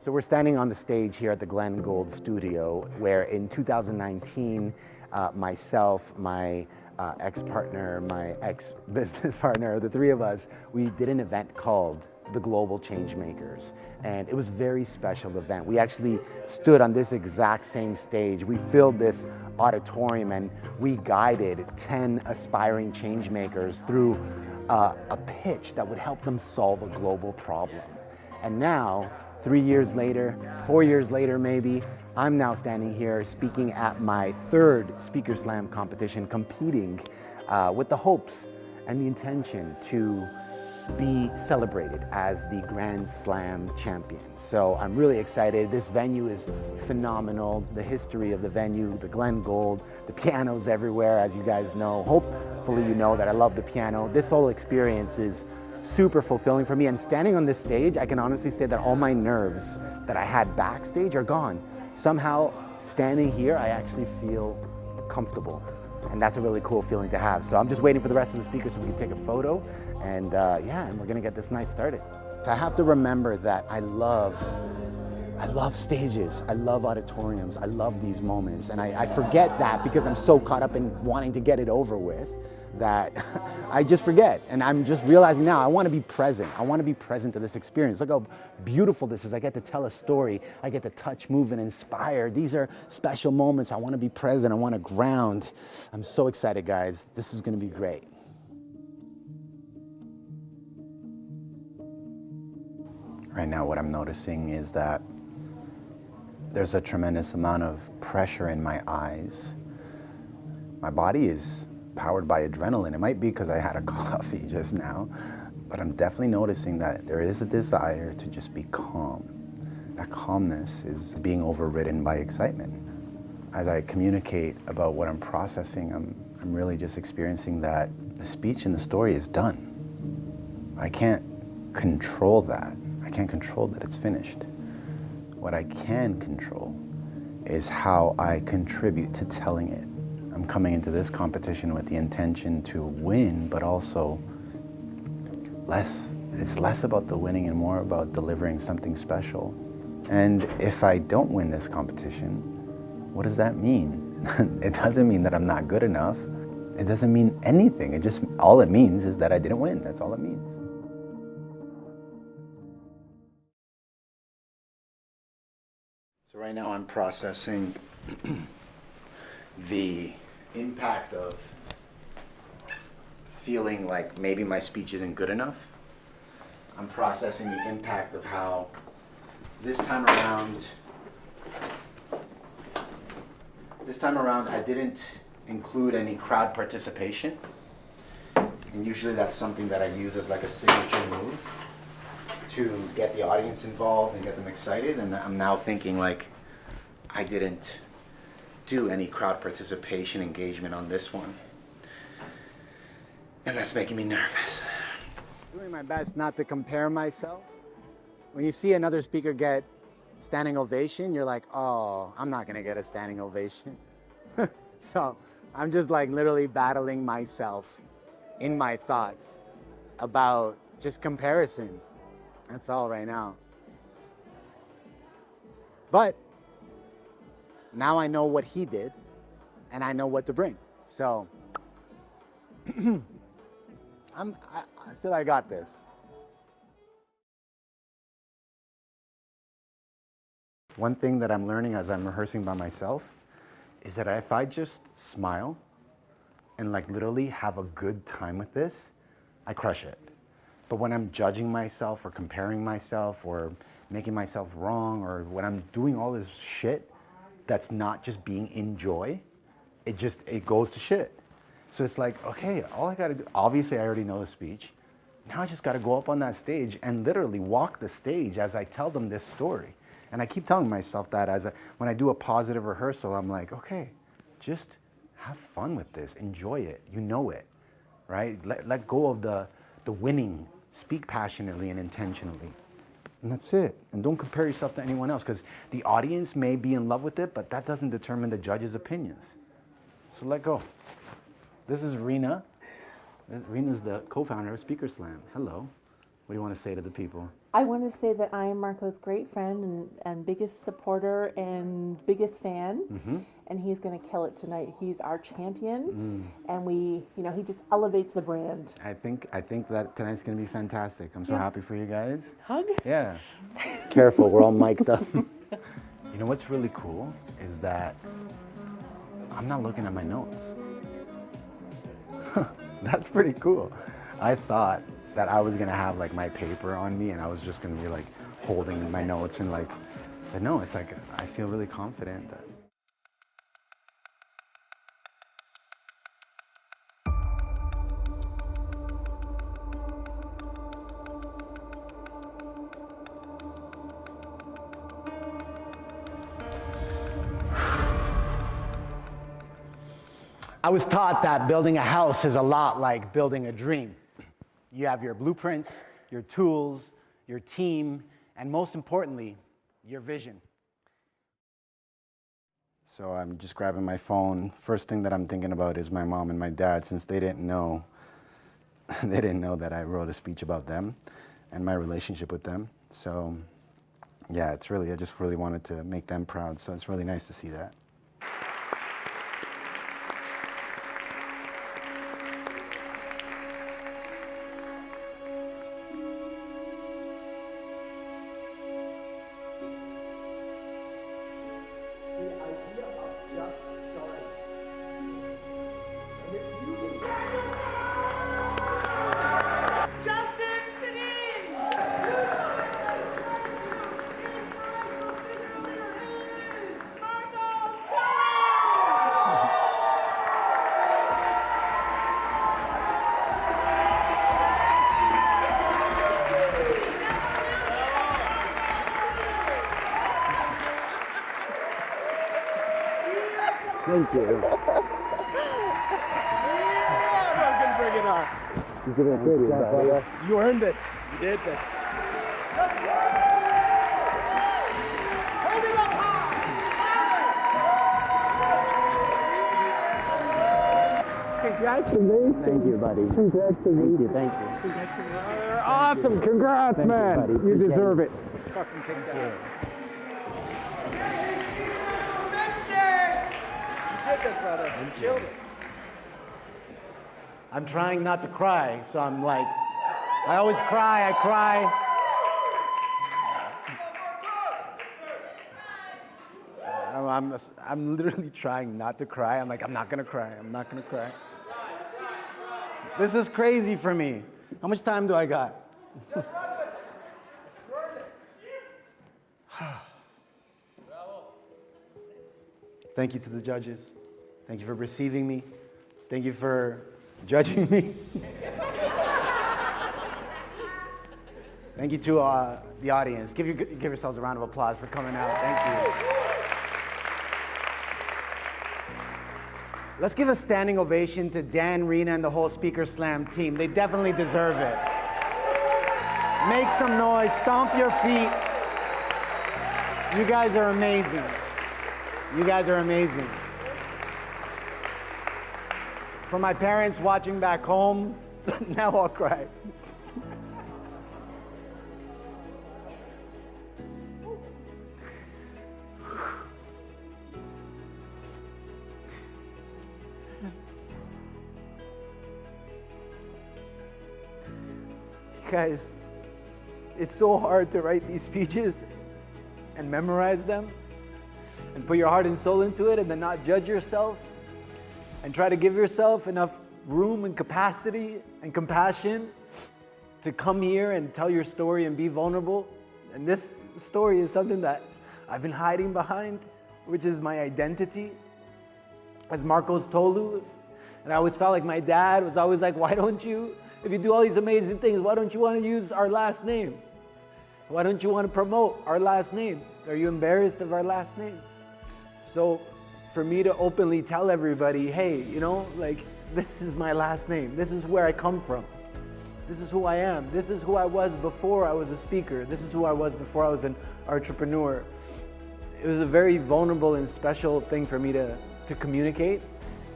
So we're standing on the stage here at the Glenn Gould Studio, where in 2019, myself, my ex-partner, my ex-business partner, the three of us, we did an event called the Global Changemakers. And it was a very special event. We actually stood on this exact same stage. We filled this auditorium and we guided 10 aspiring changemakers through a pitch that would help them solve a global problem. And now, 3 years later, 4 years later maybe, I'm now standing here speaking at my third Speaker Slam competition, competing with the hopes and the intention to be celebrated as the Grand Slam champion. So I'm really excited. This venue is phenomenal. The history of the venue, the Glenn Gould, the pianos everywhere, as you guys know. Hopefully you know that I love the piano. This whole experience is super fulfilling for me, and standing on this stage, I can honestly say that all my nerves that I had backstage are gone. Somehow, standing here, I actually feel comfortable, and that's a really cool feeling to have. So I'm just waiting for the rest of the speakers so we can take a photo, and and we're gonna get this night started. So I have to remember that I love stages, I love auditoriums, I love these moments, and I forget that because I'm so caught up in wanting to get it over with that I just forget. And I'm just realizing now I want to be present. I want to be present to this experience. Look how beautiful this is. I get to tell a story. I get to touch, move, and inspire. These are special moments. I want to be present. I want to ground. I'm so excited, guys. This is going to be great. Right now, what I'm noticing is that there's a tremendous amount of pressure in my eyes. My body is powered by adrenaline. It might be because I had a coffee just now, but I'm definitely noticing that there is a desire to just be calm. That calmness is being overridden by excitement. As I communicate about what I'm processing, I'm really just experiencing that the speech and the story is done. I can't control that. I can't control that it's finished. What I can control is how I contribute to telling it. I'm coming into this competition with the intention to win, but also it's less about the winning and more about delivering something special. And if I don't win this competition, what does that mean? It doesn't mean that I'm not good enough. It doesn't mean anything. All it means is that I didn't win. That's all it means. So right now I'm processing the impact of feeling like maybe my speech isn't good enough. I'm processing the impact of how this time around I didn't include any crowd participation. And usually that's something that I use as like a signature move to get the audience involved and get them excited. And I'm now thinking like I didn't do any crowd participation engagement on this one. And that's making me nervous. Doing my best not to compare myself. When you see another speaker get standing ovation, you're like, oh, I'm not gonna get a standing ovation. So I'm just like literally battling myself in my thoughts about just comparison. That's all right now. But now I know what he did, and I know what to bring. So I feel I got this. One thing that I'm learning as I'm rehearsing by myself is that if I just smile and like literally have a good time with this, I crush it. But when I'm judging myself or comparing myself or making myself wrong, or when I'm doing all this shit that's not just being in joy, it goes to shit. So it's like, okay, all I gotta do, obviously I already know the speech. Now I just gotta go up on that stage and literally walk the stage as I tell them this story. And I keep telling myself that when I do a positive rehearsal, I'm like, okay, just have fun with this, enjoy it, you know it, right? Let go of the winning, speak passionately and intentionally. And that's it. And don't compare yourself to anyone else, because the audience may be in love with it, but that doesn't determine the judge's opinions. So let go. This is Rena. Rena's the co-founder of Speaker Slam. Hello. What do you want to say to the people? I want to say that I am Marco's great friend and biggest supporter and biggest fan, and he's going to kill it tonight. He's our champion, and he just elevates the brand. I think that tonight's going to be fantastic. I'm so happy for you guys. Hug? Yeah. Careful, we're all mic'd up. You know what's really cool is that I'm not looking at my notes. That's pretty cool. I thought that I was gonna have like my paper on me and I was just gonna be like holding my notes and like, but no, it's like I feel really confident that. I was taught that building a house is a lot like building a dream. You have your blueprints, your tools, your team, and most importantly, your vision. So I'm just grabbing my phone. First thing that I'm thinking about is my mom and my dad, since they didn't know that I wrote a speech about them and my relationship with them. So yeah, I just really wanted to make them proud. So it's really nice to see that. The idea of just starting. And if you can do it. Justin Sedin! Marcos Thank you. Yeah, I'm gonna bring it on. You did a good job, brother. You earned this. You did this. Hold it up high. Congratulations. Thank you, buddy. Congratulations. Thank you. Awesome. Congrats, Thank you, man. buddy. You Appreciate deserve it. it. Fucking kick ass. You did this, brother. You killed it. I'm trying not to cry, so I'm like, I always cry, I cry. I'm literally trying not to cry. I'm like, I'm not gonna cry, I'm not gonna cry. This is crazy for me. How much time do I got? Thank you to the judges. Thank you for receiving me. Thank you for judging me. Thank you to the audience. Give yourselves a round of applause for coming out. Thank you. Let's give a standing ovation to Dan, Rena, and the whole Speaker Slam team. They definitely deserve it. Make some noise, stomp your feet. You guys are amazing. You guys are amazing. For my parents watching back home, now I'll cry. Guys, it's so hard to write these speeches and memorize them and put your heart and soul into it and then not judge yourself and try to give yourself enough room and capacity and compassion to come here and tell your story and be vulnerable. And this story is something that I've been hiding behind, which is my identity as Marcos Tolu. And I always felt like my dad was always like, why don't you, if you do all these amazing things, why don't you want to use our last name? Why don't you want to promote our last name? Are you embarrassed of our last name? So for me to openly tell everybody, hey, you know, like, this is my last name. This is where I come from. This is who I am. This is who I was before I was a speaker. This is who I was before I was an entrepreneur. It was a very vulnerable and special thing for me to communicate.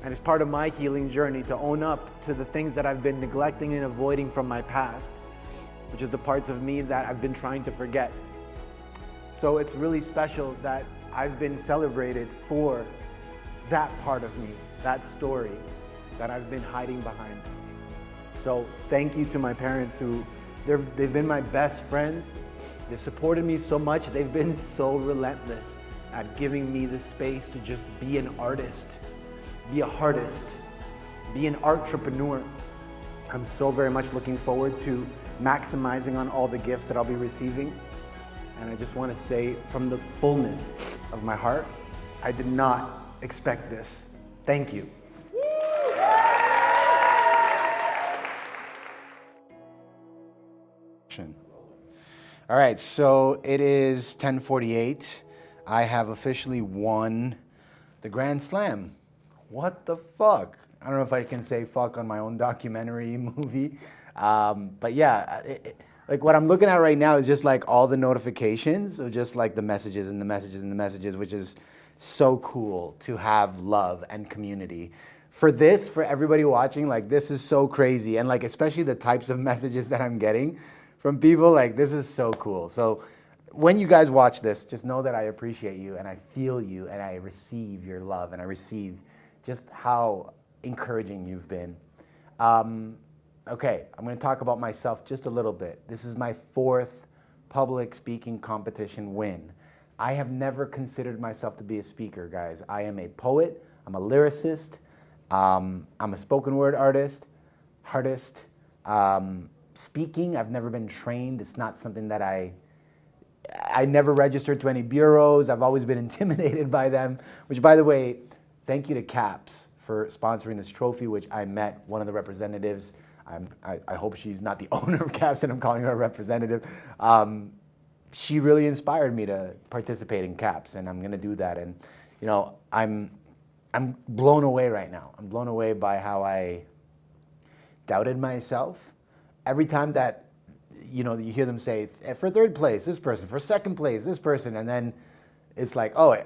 And it's part of my healing journey to own up to the things that I've been neglecting and avoiding from my past. which is the parts of me that I've been trying to forget. So it's really special that I've been celebrated for that part of me, that story that I've been hiding behind. So thank you to my parents who, they've been my best friends. They've supported me so much. They've been so relentless at giving me the space to just be an artist, be a artist, be an entrepreneur. I'm so very much looking forward to maximizing on all the gifts that I'll be receiving. And I just want to say from the fullness of my heart, I did not expect this. Thank you. All right, so it is 10:48. I have officially won the Grand Slam. What the fuck? I don't know if I can say fuck on my own documentary movie. But yeah, like what I'm looking at right now is just like all the notifications of just like the messages and the messages and the messages, which is so cool to have love and community. For this, for everybody watching, like this is so crazy. And like, especially the types of messages that I'm getting from people, like this is so cool. So when you guys watch this, just know that I appreciate you and I feel you and I receive your love and I receive just how encouraging you've been. Okay, I'm gonna talk about myself just a little bit. This is my 4th public speaking competition win. I have never considered myself to be a speaker, guys. I am a poet, I'm a lyricist, I'm a spoken word artist. Speaking, I've never been trained. It's not something that I never registered to any bureaus. I've always been intimidated by them, which by the way, thank you to CAPS for sponsoring this trophy, which I met one of the representatives. I hope she's not the owner of CAPS and I'm calling her a representative. She really inspired me to participate in CAPS and I'm gonna do that. And you know, I'm blown away right now. I'm blown away by how I doubted myself. Every time that, you know, you hear them say, for 3rd place, this person, for 2nd place, this person, and then it's like, oh,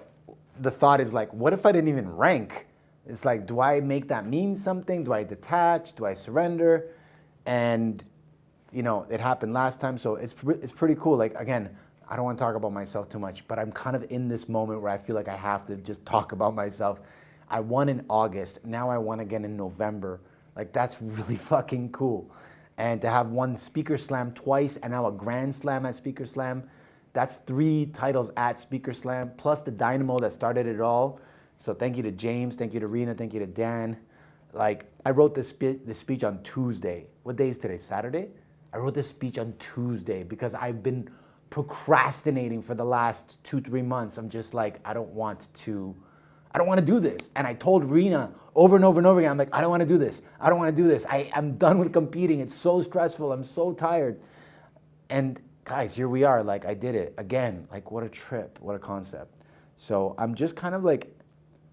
the thought is like, what if I didn't even rank? It's like, do I make that mean something? Do I detach? Do I surrender? And, you know, it happened last time, so it's pretty cool. Like, again, I don't want to talk about myself too much, but I'm kind of in this moment where I feel like I have to just talk about myself. I won in August, now I won again in November. Like, that's really fucking cool. And to have won Speaker Slam twice and now a Grand Slam at Speaker Slam, that's 3 titles at Speaker Slam, plus the dynamo that started it all. So thank you to James, thank you to Rena, thank you to Dan. Like, I wrote this speech on Tuesday. What day is today, Saturday? I wrote this speech on Tuesday because I've been procrastinating for the last 2-3 months. I'm just like, I don't want to do this. And I told Rena over and over and over again, I'm like, I don't want to do this. I don't want to do this. I'm done with competing. It's so stressful. I'm so tired. And guys, here we are. Like, I did it again. Like, what a trip. What a concept. So I'm just kind of like,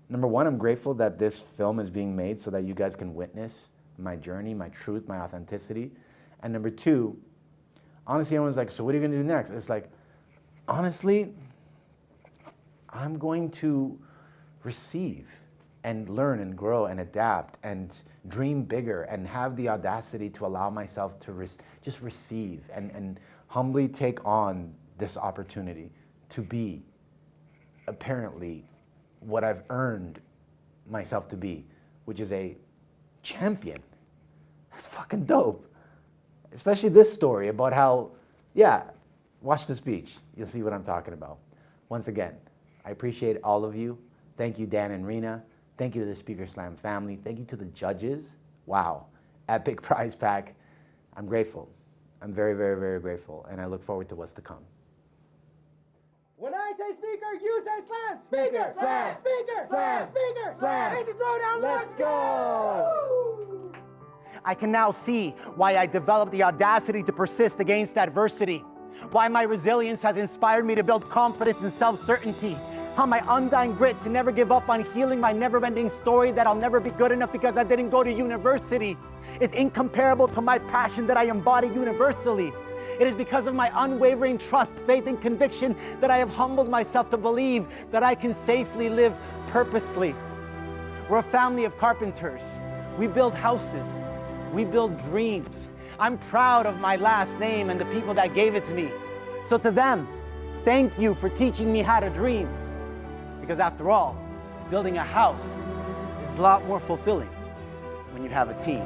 number one, I'm grateful that this film is being made so that you guys can witness my journey, my truth, my authenticity. And number two, honestly, everyone's like, so what are you going to do next? It's like, honestly, I'm going to receive and learn and grow and adapt and dream bigger and have the audacity to allow myself to just receive and humbly take on this opportunity to be apparently what I've earned myself to be, which is a champion. That's fucking dope. Especially this story about how, yeah, watch the speech. You'll see what I'm talking about. Once again, I appreciate all of you. Thank you, Dan and Rena. Thank you to the Speaker Slam family. Thank you to the judges. Wow, epic prize pack. I'm grateful. I'm very, very, very grateful, and I look forward to what's to come. When I say speaker, you say slam. Speaker, slam. Speaker, slam. Speaker, slam. Major throwdown. Let's go. I can now see why I developed the audacity to persist against adversity, why my resilience has inspired me to build confidence and self-certainty, how my undying grit to never give up on healing my never-ending story that I'll never be good enough because I didn't go to university is incomparable to my passion that I embody universally. It is because of my unwavering trust, faith, and conviction that I have humbled myself to believe that I can safely live purposely. We're a family of carpenters. We build houses. We build dreams. I'm proud of my last name and the people that gave it to me. So to them, thank you for teaching me how to dream. Because after all, building a house is a lot more fulfilling when you have a team.